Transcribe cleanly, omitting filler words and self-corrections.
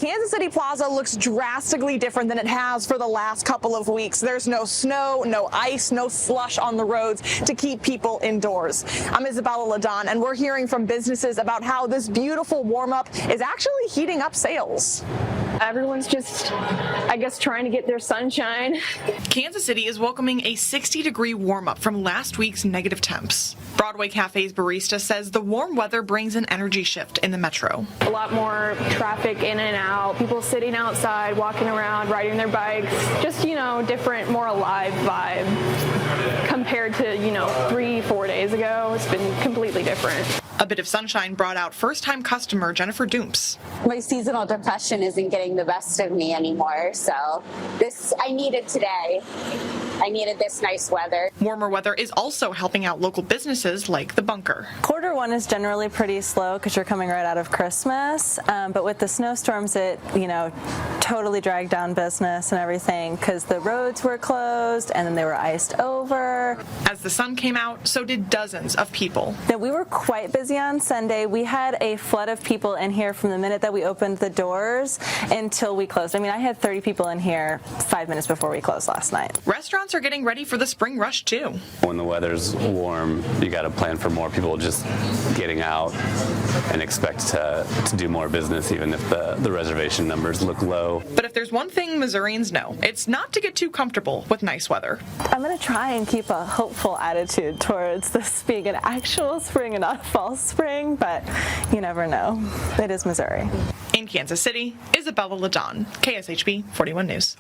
Kansas City Plaza looks drastically different than it has for the last couple of weeks. There's no snow, no ice, no slush on the roads to keep people indoors. I'm Isabella Ladon, and we're hearing from businesses about how this beautiful warm-up is actually heating up sales. Everyone's just, I guess, trying to get their sunshine. Kansas City is welcoming a 60-degree warm-up from last week's negative temps. Broadway Cafe's barista says the warm weather brings an energy shift in the metro. A lot more traffic in and out, people sitting outside, walking around, riding their bikes, just, different, more alive vibe compared to, 3-4 days ago. It's been completely different. A bit of sunshine brought out first-time customer Jennifer Dumps. My seasonal depression isn't getting the best of me anymore, so I needed today. I needed this nice weather. Warmer weather is also helping out local businesses like The Bunker. Quarter one is generally pretty slow because you're coming right out of Christmas, but with the snowstorms, it, totally dragged down business and everything because the roads were closed and then they were iced over. As the sun came out, so did dozens of people. Now, we were quite busy on Sunday. We had a flood of people in here from the minute that we opened the doors until we closed. I had 30 people in here 5 minutes before we closed last night. Restaurants are getting ready for the spring rush too. When the weather's warm, you got to plan for more people just getting out and expect to do more business even if the reservation numbers look low. But if there's one thing Missourians know, it's not to get too comfortable with nice weather. I'm going to try and keep a hopeful attitude towards this being an actual spring and not a false spring, but you never know. It is Missouri. In Kansas City, Isabella Ladon, KSHB 41 News.